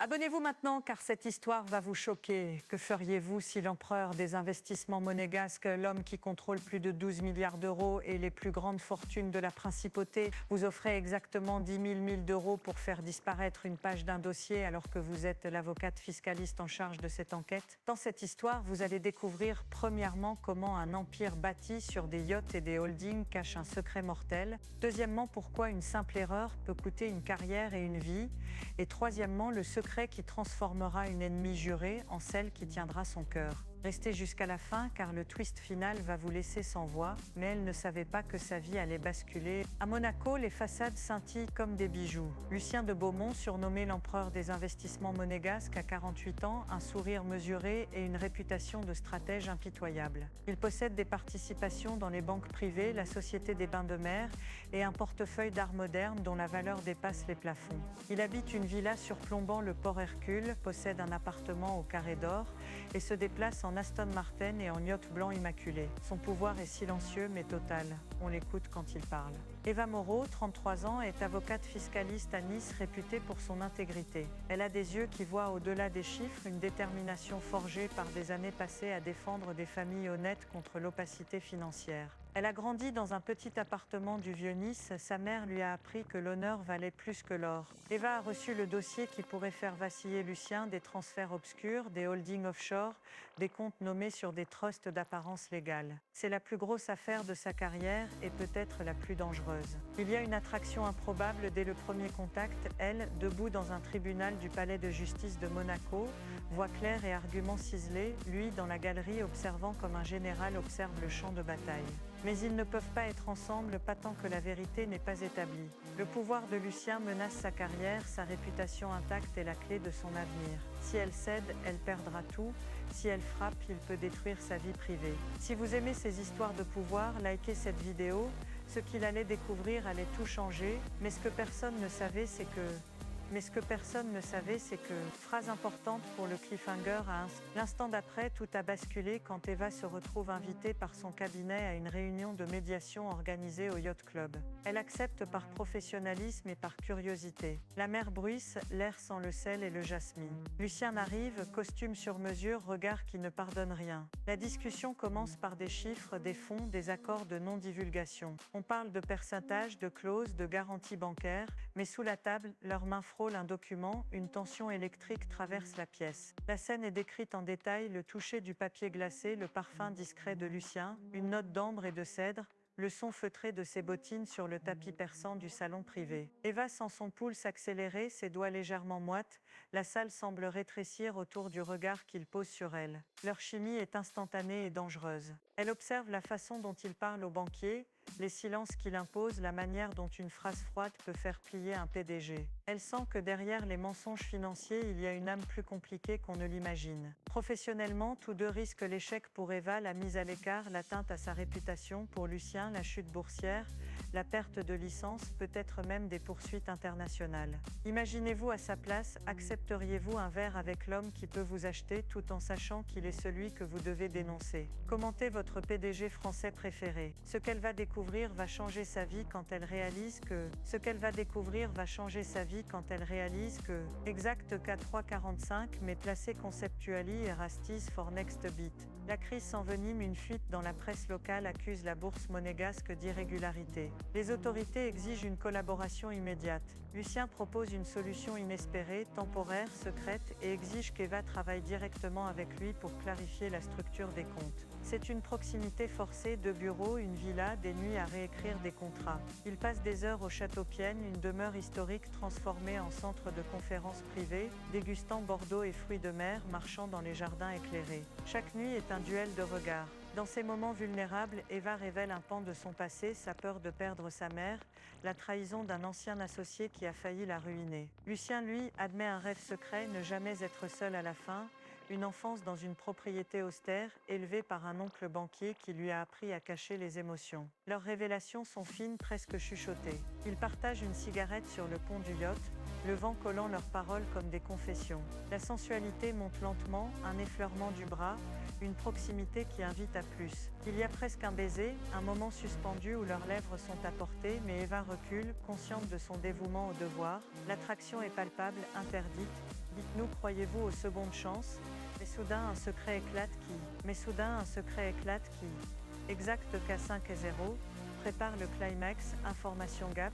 Abonnez-vous maintenant car cette histoire va vous choquer. Que feriez-vous si l'empereur des investissements monégasques, l'homme qui contrôle plus de 12 milliards d'euros et les plus grandes fortunes de la principauté, vous offrait exactement 10 000 d'euros pour faire disparaître une page d'un dossier alors que vous êtes l'avocate fiscaliste en charge de cette enquête? Dans cette histoire, vous allez découvrir premièrement comment un empire bâti sur des yachts et des holdings cache un secret mortel. Deuxièmement, pourquoi une simple erreur peut coûter une carrière et une vie. Et troisièmement, le secret qui transformera une ennemie jurée en celle qui tiendra son cœur. Restez jusqu'à la fin car le twist final va vous laisser sans voix, mais elle ne savait pas que sa vie allait basculer. À Monaco, les façades scintillent comme des bijoux. Lucien de Beaumont, surnommé l'empereur des investissements monégasques, a 48 ans, un sourire mesuré et une réputation de stratège impitoyable. Il possède des participations dans les banques privées, la Société des Bains de Mer et un portefeuille d'art moderne dont la valeur dépasse les plafonds. Il habite une villa surplombant le port Hercule, possède un appartement au Carré d'Or et se déplace en Aston Martin et en yacht blanc immaculé. Son pouvoir est silencieux mais total. On l'écoute quand il parle. Eva Moreau, 33 ans, est avocate fiscaliste à Nice, réputée pour son intégrité. Elle a des yeux qui voient au-delà des chiffres, une détermination forgée par des années passées à défendre des familles honnêtes contre l'opacité financière. Elle a grandi dans un petit appartement du Vieux-Nice. Sa mère lui a appris que l'honneur valait plus que l'or. Eva a reçu le dossier qui pourrait faire vaciller Lucien, des transferts obscurs, des holdings offshore, des comptes nommés sur des trusts d'apparence légale. C'est la plus grosse affaire de sa carrière et peut-être la plus dangereuse. Il y a une attraction improbable dès le premier contact. Elle, debout dans un tribunal du palais de justice de Monaco, voix claire et arguments ciselés, lui dans la galerie observant comme un général observe le champ de bataille. Mais ils ne peuvent pas être ensemble, pas tant que la vérité n'est pas établie. Le pouvoir de Lucien menace sa carrière, sa réputation intacte est la clé de son avenir. Si elle cède, elle perdra tout. Si elle frappe, il peut détruire sa vie privée. Si vous aimez ces histoires de pouvoir, likez cette vidéo. Ce qu'il allait découvrir allait tout changer, mais ce que personne ne savait, c'est que... phrase importante pour le cliffhanger, l'instant d'après, tout a basculé quand Eva se retrouve invitée par son cabinet à une réunion de médiation organisée au Yacht Club. Elle accepte par professionnalisme et par curiosité. La mer bruisse, l'air sent le sel et le jasmine. Lucien arrive, costume sur mesure, regard qui ne pardonne rien. La discussion commence par des chiffres, des fonds, des accords de non-divulgation. On parle de pourcentage, de clauses, de garanties bancaires, mais sous la table, leurs mains frôlent un document, une tension électrique traverse la pièce. La scène est décrite en détail, le toucher du papier glacé, le parfum discret de Lucien, une note d'ambre et de cèdre, le son feutré de ses bottines sur le tapis persan du salon privé. Eva sent son pouls s'accélérer, ses doigts légèrement moites, la salle semble rétrécir autour du regard qu'il pose sur elle. Leur chimie est instantanée et dangereuse. Elle observe la façon dont il parle au banquier, les silences qu'il impose, la manière dont une phrase froide peut faire plier un PDG. Elle sent que derrière les mensonges financiers, il y a une âme plus compliquée qu'on ne l'imagine. Professionnellement, tous deux risquent l'échec pour Eva, la mise à l'écart, l'atteinte à sa réputation, pour Lucien, la chute boursière, la perte de licence, peut-être même des poursuites internationales. Imaginez-vous à sa place, accepteriez-vous un verre avec l'homme qui peut vous acheter tout en sachant qu'il est celui que vous devez dénoncer? Commentez votre PDG français préféré. Ce qu'elle va découvrir va changer sa vie quand elle réalise que... Exact K345, mais placé conceptually et Rastis for next beat. La crise s'envenime, une fuite dans la presse locale accuse la bourse monégasque d'irrégularité. Les autorités exigent une collaboration immédiate. Lucien propose une solution inespérée, temporaire, secrète et exige qu'Eva travaille directement avec lui pour clarifier la structure des comptes. C'est une proximité forcée, de bureaux, une villa, des nuits à réécrire des contrats. Il passe des heures au Château Pienne, une demeure historique transformée en centre de conférences privées, dégustant Bordeaux et fruits de mer, marchant dans les jardins éclairés. Chaque nuit est un duel de regards. Dans ces moments vulnérables, Eva révèle un pan de son passé, sa peur de perdre sa mère, la trahison d'un ancien associé qui a failli la ruiner. Lucien, lui, admet un rêve secret, ne jamais être seul à la fin, une enfance dans une propriété austère, élevée par un oncle banquier qui lui a appris à cacher les émotions. Leurs révélations sont fines, presque chuchotées. Ils partagent une cigarette sur le pont du yacht, le vent collant leurs paroles comme des confessions. La sensualité monte lentement, un effleurement du bras, une proximité qui invite à plus. Il y a presque un baiser, un moment suspendu où leurs lèvres sont à portée, mais Eva recule, consciente de son dévouement au devoir. L'attraction est palpable, interdite, Dites-nous, croyez-vous aux secondes chances? Mais soudain un secret éclate qui, exact K5 et 0, prépare le climax, information gap.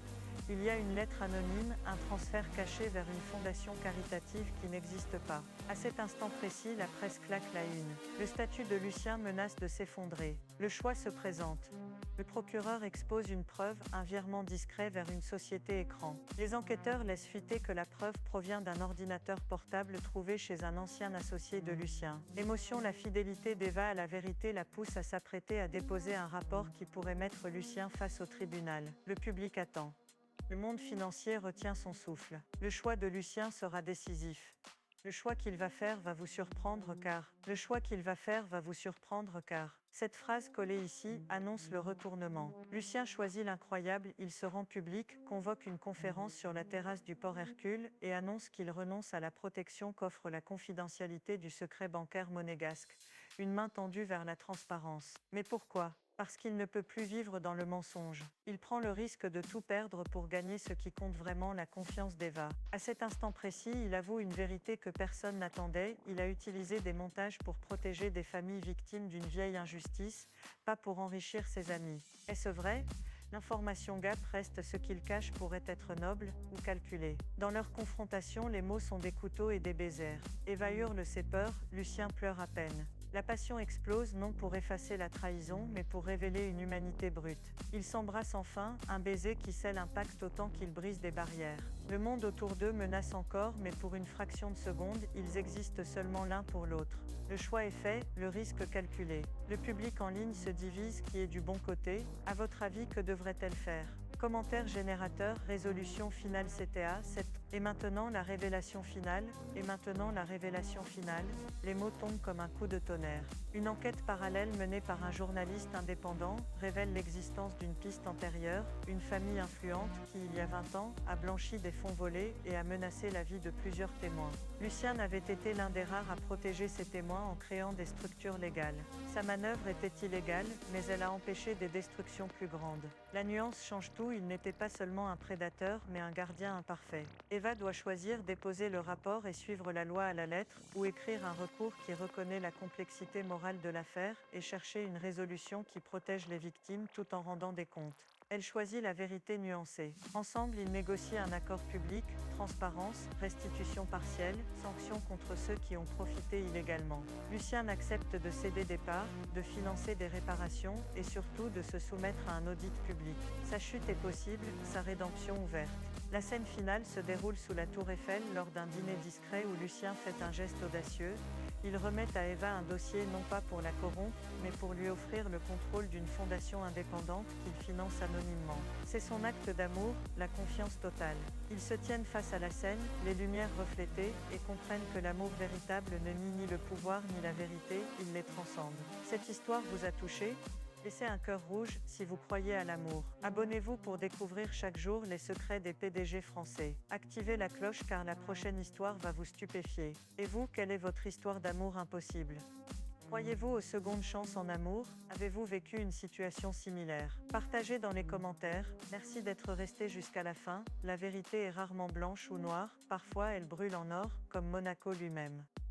Il y a une lettre anonyme, un transfert caché vers une fondation caritative qui n'existe pas. À cet instant précis, la presse claque la une. Le statut de Lucien menace de s'effondrer. Le choix se présente. Le procureur expose une preuve, un virement discret vers une société écran. Les enquêteurs laissent fuiter que la preuve provient d'un ordinateur portable trouvé chez un ancien associé de Lucien. L'émotion, la fidélité d'Eva à la vérité la pousse à s'apprêter à déposer un rapport qui pourrait mettre Lucien face au tribunal. Le public attend. Le monde financier retient son souffle. Le choix de Lucien sera décisif. Le choix qu'il va faire va vous surprendre car. Cette phrase collée ici annonce le retournement. Lucien choisit l'incroyable, il se rend public, convoque une conférence sur la terrasse du port Hercule et annonce qu'il renonce à la protection qu'offre la confidentialité du secret bancaire monégasque. Une main tendue vers la transparence. Mais pourquoi ? Parce qu'il ne peut plus vivre dans le mensonge. Il prend le risque de tout perdre pour gagner ce qui compte vraiment, la confiance d'Eva. À cet instant précis, il avoue une vérité que personne n'attendait. Il a utilisé des montages pour protéger des familles victimes d'une vieille injustice, pas pour enrichir ses amis. Est-ce vrai ? L'information gap reste, ce qu'il cache pourrait être noble ou calculé. Dans leur confrontation, les mots sont des couteaux et des baisers. Eva hurle ses peurs, Lucien pleure à peine. La passion explose non pour effacer la trahison, mais pour révéler une humanité brute. Ils s'embrassent enfin, un baiser qui scelle un pacte autant qu'il brise des barrières. Le monde autour d'eux menace encore, mais pour une fraction de seconde, ils existent seulement l'un pour l'autre. Le choix est fait, le risque calculé. Le public en ligne se divise, qui est du bon côté? À votre avis, que devrait-elle faire? Commentaire générateur, résolution finale CTA, 7. Et maintenant la révélation finale, les mots tombent comme un coup de tonnerre. Une enquête parallèle menée par un journaliste indépendant révèle l'existence d'une piste antérieure, une famille influente qui, il y a 20 ans, a blanchi des fonds volés et a menacé la vie de plusieurs témoins. Lucien avait été l'un des rares à protéger ses témoins en créant des structures légales. Sa manœuvre était illégale, mais elle a empêché des destructions plus grandes. La nuance change tout, il n'était pas seulement un prédateur, mais un gardien imparfait. Eva doit choisir, déposer le rapport et suivre la loi à la lettre, ou écrire un recours qui reconnaît la complexité morale de l'affaire et chercher une résolution qui protège les victimes tout en rendant des comptes. Elle choisit la vérité nuancée. Ensemble, ils négocient un accord public, transparence, restitution partielle, sanctions contre ceux qui ont profité illégalement. Lucien accepte de céder des parts, de financer des réparations et surtout de se soumettre à un audit public. Sa chute est possible, sa rédemption ouverte. La scène finale se déroule sous la tour Eiffel lors d'un dîner discret où Lucien fait un geste audacieux. Il remet à Eva un dossier non pas pour la corrompre, mais pour lui offrir le contrôle d'une fondation indépendante qu'il finance anonymement. C'est son acte d'amour, la confiance totale. Ils se tiennent face à la scène, les lumières reflétées, et comprennent que l'amour véritable ne nie ni le pouvoir ni la vérité, il les transcende. Cette histoire vous a touché ? Laissez un cœur rouge si vous croyez à l'amour. Abonnez-vous pour découvrir chaque jour les secrets des PDG français. Activez la cloche car la prochaine histoire va vous stupéfier. Et vous, quelle est votre histoire d'amour impossible ? Croyez-vous aux secondes chances en amour? Avez-vous vécu une situation similaire? Partagez dans les commentaires. Merci d'être resté jusqu'à la fin. La vérité est rarement blanche ou noire, parfois elle brûle en or, comme Monaco lui-même.